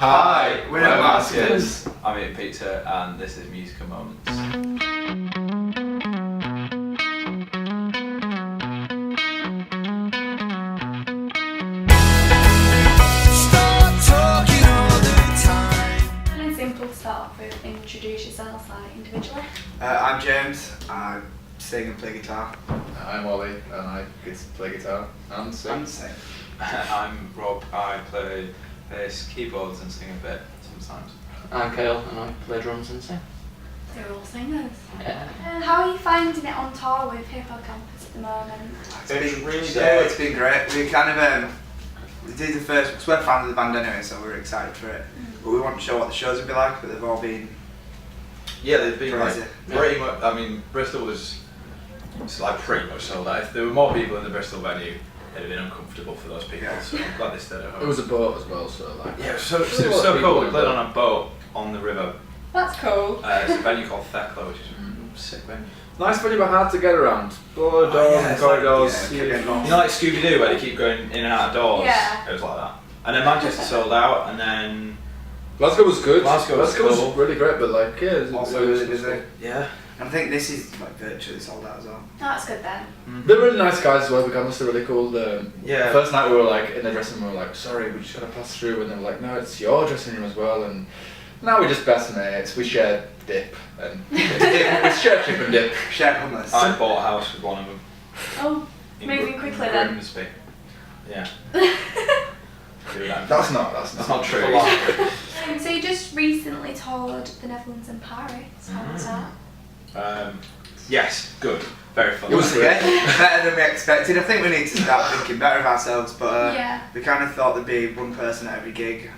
Hi, we're Marsicans. I'm eating pizza and this is Musical Moments. Simple to start off with, introduce yourself individually. I'm James, I sing and play guitar. I'm Ollie and I get to play guitar and sing. I'm Rob, I play bass, keyboards and sing a bit sometimes. I'm Kale and I play drums and sing. They're all singers. Yeah. How are you finding it on tour with Hip Hop Campus at the moment? It's been really good. good. It's been great. We kind of we did the first, because we're fans of the band anyway, so we're excited for it. But we want to show what the shows would be like, but they've all been They've been crazy. pretty much. I mean, Bristol was pretty much sold out. If there were more people in the Bristol venue, it'd have been uncomfortable for those people. Yeah. So I'm glad they stayed at home. It was a boat as well, so Yeah, it was so cool. We played on a boat on the river. That's cool. It's a venue called Thekla, which is a sick venue. nice venue, but hard to get around. Doors and corridors. You know, like Scooby Doo, where they keep going in and out of doors. Yeah. It was like that. And then Manchester sold out, and then Glasgow was good. Glasgow was was cool. really great, but like it Also really busy. yeah. And I think this is like virtually sold out as well. That's good then. They're really nice guys as well. We got us really cool. Yeah. First night we were like in the dressing room, we were like, sorry, we just gotta pass through, and they were like, no, it's your dressing room as well. And now we're just best mates. We share dip and we share chip and dip. Share hummus. I bought a house with one of them. Oh, in moving quickly then. Grimsby. Yeah. Do that. That's not true. So you just recently toured the Netherlands and Paris. How was that? Yes, good. Very fun. It was great. Better than we expected. I think we need to start thinking better of ourselves, but Yeah. we kind of thought there'd be one person at every gig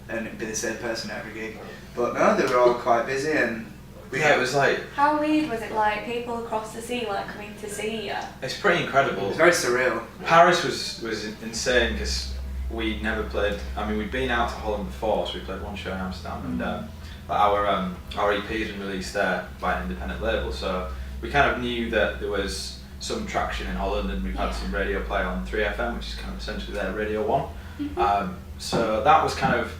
and it'd be the same person at every gig. But no, they were all quite busy and Yeah, it was like, How weird was it, like people across the sea coming to see you? it's pretty it incredible. was very surreal. Paris was insane because we'd never played. I mean, we'd been out to Holland before, so we played one show in Amsterdam, and but our EP has been released there by an independent label. So we kind of knew that there was some traction in Holland, and we've had some radio play on 3FM, which is kind of essentially their Radio 1. So that was kind of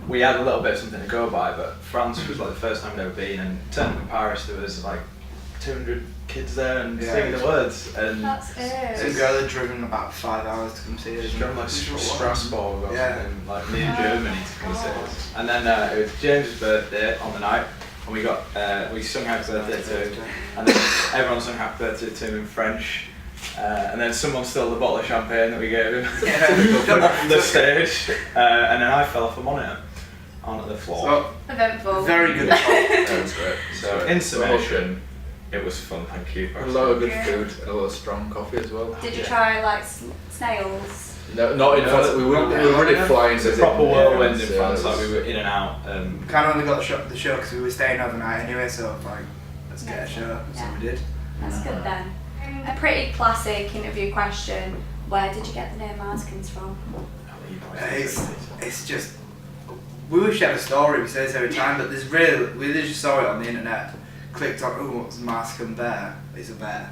we had a little bit of something to go by. But France was like the first time we'd ever been, and turning to Paris, there was like 200 kids there and singing the words, and That's good. Some girl had driven about 5 hours to come see us. from like Strasbourg or Yeah. something, like near Germany to come see us. And then it was James's birthday on the night, and we got we sung Happy Birthday to him, and then everyone sung Happy Birthday to him in French. And then someone stole the bottle of champagne that we gave him off the stage, and then I fell off a monitor onto the floor. So, Eventful. very good. That was great. So in summation, it was fun. Thank you. A lot of good food and a lot of strong coffee as well. Did you try snails? No, not in France. We were really flying. It's a proper whirlwind in France. Like we were in and out. Kind of only got the show because we were staying overnight anyway, so like, let's get a show. So we did. That's good then. A pretty classic interview question. Where did you get the name Marsicans from? It's just we share a story. We say this every time, but we just saw it on the internet. Clicked on, oh, what's Marsican bear? It's a bear,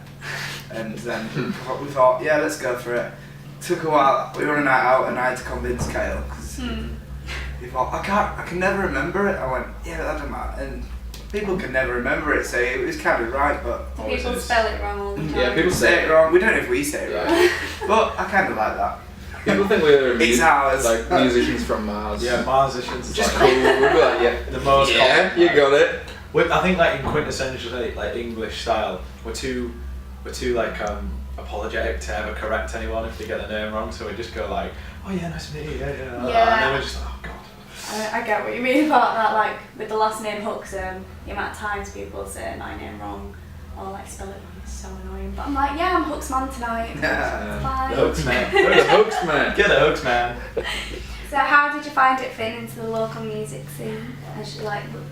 and then we thought, yeah, let's go for it. Took a while. We were on a night out, and I had to convince Kale because he thought I can never remember it. I went, yeah, that doesn't matter, and people can never remember it, so it was kind of right, but Do people spell it wrong all the time? Yeah, people say it wrong. We don't know if we say it right, but I kind of like that. People think we're It's ours. like musicians from Mars. Yeah, Marsicans. Just cool. We'd be like, yeah, The most yeah, common. you got it. I think like in quintessentially like English style, we're too like apologetic to ever correct anyone if they get the name wrong. So we just go like, oh yeah, nice to meet you, yeah. And then we're just like, oh god. I get what you mean about that. Like with the last name Huxham, the amount of times people say my name wrong or like spell it wrong is so annoying. But I'm like, yeah, I'm Huxman tonight. Yeah. It's fine. The hooks man. We're the hooks, man. Get the hooks man. So how did you find it fitting into the local music scene as you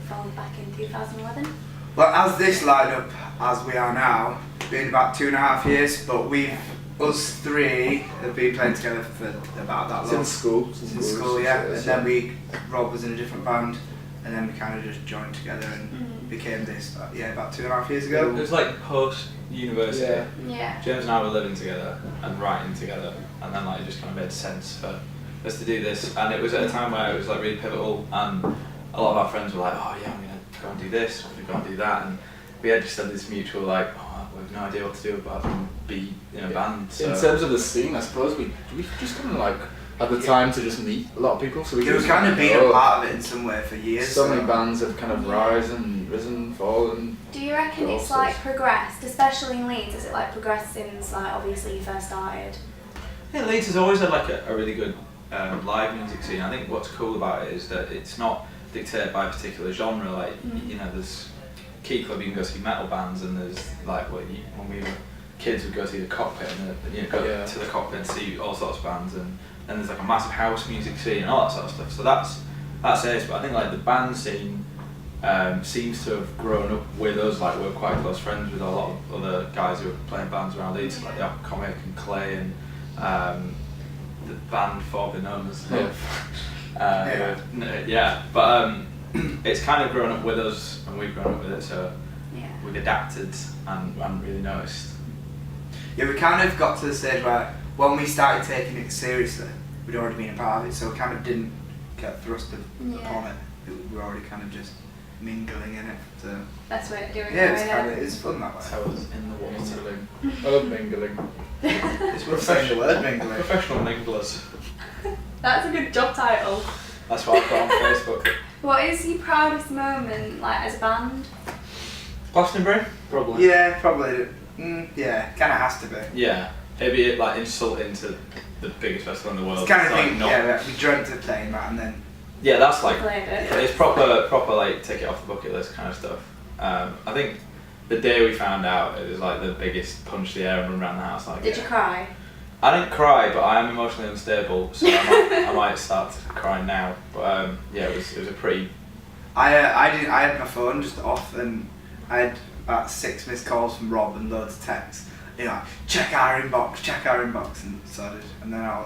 from back in 2011? Well, as this lineup, as we are now, been about 2.5 years, but us three have been playing together for about that long. Since school. Since school, yeah. And then Rob was in a different band, and then we kind of just joined together and became this, about 2.5 years ago. It was like post university. Yeah. James and I were living together and writing together, and then like it just kind of made sense for was to do this, and it was at a time where it was like really pivotal, and a lot of our friends were like, oh yeah, I'm gonna go and do this, we're gonna go and do that, and we had just had this mutual like, oh, we have no idea what to do apart from be in a band. So. In terms of the scene, I suppose we just kind of like had the time to just meet a lot of people. So we It was kind of being a part of it in some way for years. So many bands have kind of risen, fallen. Do you reckon it's like progressed, especially in Leeds? Is it like progressed since like obviously you first started? Yeah, Leeds has always had like a really good live music scene. I think what's cool about it is that it's not dictated by a particular genre. Like you know, there's Key Club, you can go see metal bands, and there's like when we were kids, we'd go see the Cockpit and go to the Cockpit and see all sorts of bands, and there's like a massive house music scene and all that sort of stuff. So that's it. But I think like the band scene seems to have grown up with us. Like we're quite close friends with a lot of other guys who are playing bands around Leeds, like the Comic and Clay and the band formerly known as Love. But it's kind of grown up with us, and we've grown up with it. So we've adapted and really noticed. Yeah, we kind of got to the stage where when we started taking it seriously, we'd already been a part of it, so we kind of didn't get thrust upon it. We were already kind of just mingling in it. So That's what you're doing. It's fun that way. That's how it was in the water. Mingling. I love mingling. It's worth saying the word mingling. Professional minglers. That's a good job title. That's what I've got on Facebook. What is your proudest moment, like as a band? Glastonbury, probably. Yeah, probably. Yeah, kind of has to be. Yeah, maybe like insulting to the biggest festival in the world. It's kind of like thing. not- Yeah, we dreamt of playing that, and then Yeah, that's like Played it. it's proper like take it off the bucket list kind of stuff. I think the day we found out, it was like the biggest punch to the air and run around the house. Like, Did you cry? I didn't cry, but I am emotionally unstable, so I might start crying now. But yeah, it was a pretty. I had my phone just off, and I had about 6 missed calls from Rob and loads of texts. You know, check our inbox, and so I did. And then I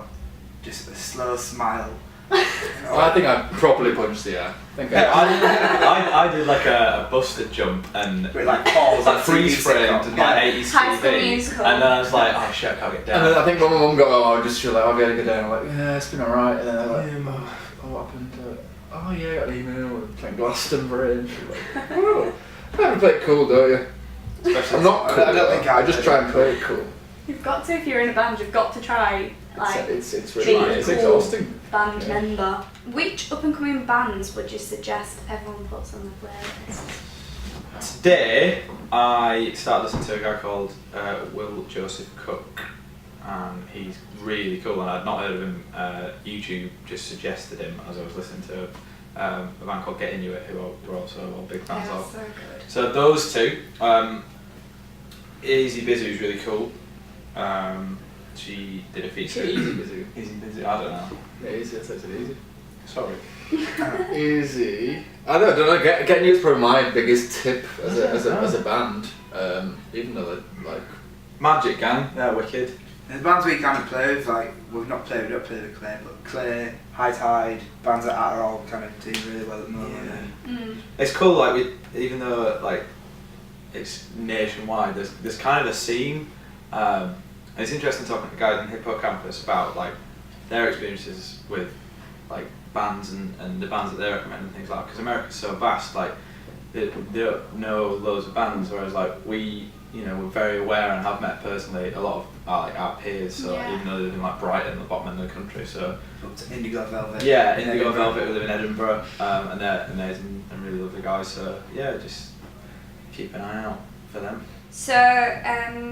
just a slow smile. I think I properly punched the air. I did like a busted jump and But like calls, like freeze framed and like 80s High School TV, Musical. and then I was like, oh shit, I can't get down. And then I think when my mum got home, she was like, oh, have you had a good day? And I'm like, yeah, it's been alright. And then they're like, oh, what happened? Oh yeah, I got an email, we're playing Glastonbury. And she's like, oh, you have to play it cool, don't you? I'm not cool. I don't think I just try and play it cool. You've got to, if you're in a band, you've got to try. Like, It's really being it's cool exhausting. band member. Which up and coming bands would you suggest everyone puts on the playlist? Today, I started listening to a guy called Will Joseph Cook, and he's really cool, and I'd not heard of him. YouTube just suggested him as I was listening to a band called Get Inuit, who we're also all big fans Yeah, of. so good. So those two. Easy Busy was really cool. She did a feature. Easy Busy. Easy Busy, I don't know. Yeah, easy, I said easy. Sorry. Easy. I don't know. Getting you is probably my biggest tip as a band. Even though they're like Magic Gang, they're wicked. The bands we kind of play with, like we don't play with Clay, but Clay, High Tide, bands like that are all kind of doing really well at the moment. It's cool, like even though like it's nationwide, there's kind of a scene. And it's interesting talking to guys in Hippo Campus about like their experiences with like bands and the bands that they recommend and things like that. Because America's so vast, like they don't know loads of bands, whereas like we're very aware and have met personally a lot of our peers. So even though they live in like Brighton, the bottom end of the country, so Up to Indigo Velvet. yeah, Indigo Velvet who live in Edinburgh, and they're amazing and really lovely guys. So yeah, just keep an eye out for them. So,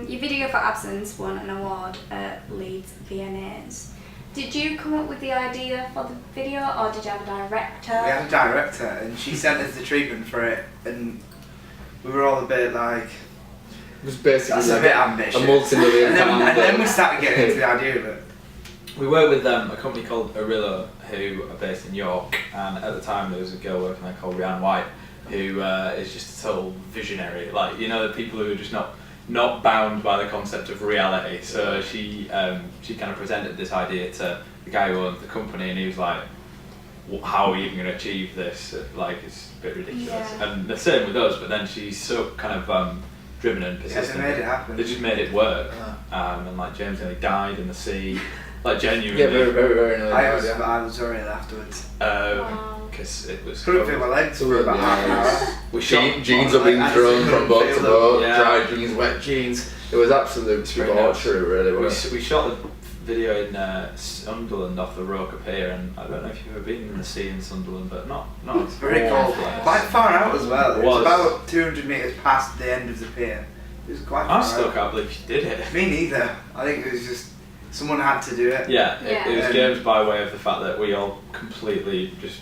your video for Absence won an award at Leeds VMAs. Did you come up with the idea for the video, or did you have a director? We had a director, and she sent us the treatment for it, and we were all a bit like, it was basically that's a like bit ambitious. a multi-million and pound. then we started getting into the idea of it. We worked with a company called Arillo, who are based in York, and at the time there was a girl working there called Rianne White, who is just a total visionary, like the people who are just not bound by the concept of reality. So she kind of presented this idea to the guy who owned the company, and he was like, how are you even going to achieve this? Like, it's a bit ridiculous. Yeah. And the same with us, but then she's so kind of driven and persistent. Yeah, they made it happen. They just made it work. And like James nearly died in the sea. Like genuinely. Yeah, very, very, very annoying. I was worried afterwards. Because it was. Couldn't feel my legs for about half an hour. We shot. Jeans have been I thrown just from boat to couldn't boat, feel them. dry jeans, wet jeans. It was absolute very debauchery, really, We, wasn't we shot the video in Sunderland off the Rock up here, and I don't know if you've ever been in the sea in Sunderland, but not It's very all cold. place. Quite far out as well. It It was was. about 200 metres past the end of the pier. It was quite far I still out. can't believe you did it. Me neither. I think it was just someone had to do it. Yeah, Yeah. it was James by way of the fact that we all completely just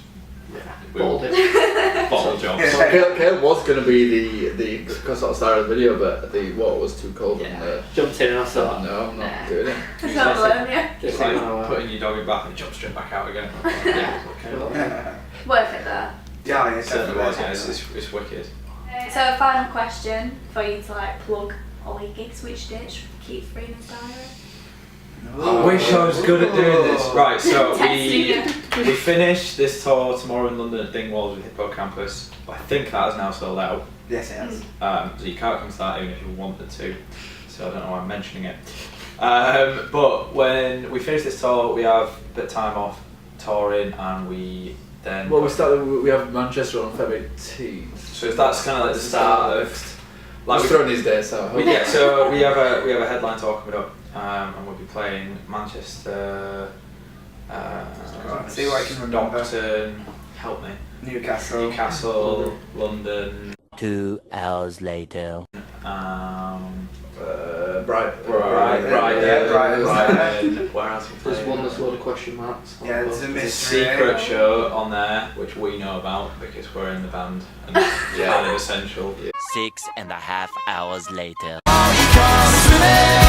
Balled it. bottle jobs. Yeah. So Caleb was going to be the sort of star of the video, but the water was too cold. Yeah. And, Jumped in and I so thought, no, I'm not Nah. doing it. I don't blame you. It's just like like, putting your dog in bath and jump straight back out again. yeah. Worth it though. Yeah, yeah, It certainly was, yeah, definitely. it's wicked. So a final question for you to like plug all your gigs. Which date should we keep Freeman's diary? I wish I was good at doing this. Right, so Testing we finished this tour tomorrow in London at Dingwalls with Hippo Campus. I think that is now sold out. Yes, it is. So you can't come to that even if you wanted to. So I don't know why I'm mentioning it. But when we finish this tour, we have a bit of time off touring, and we then. Well, we have Manchester on February 18th. So that's kind of like the start of. Like we- just throwing these dates out. Yeah, so we have a headline tour coming up, and we'll be playing Manchester, See what I can remember. Stockton, help me, Newcastle. Newcastle, London, 2 hours later. Brighton. Brighton. Where else are we There's playing? one that's a lot of question marks. Yeah, there's a There's a mystery. secret show on there which we know about because we're in the band and it's kind of essential. 6.5 hours later. Swimming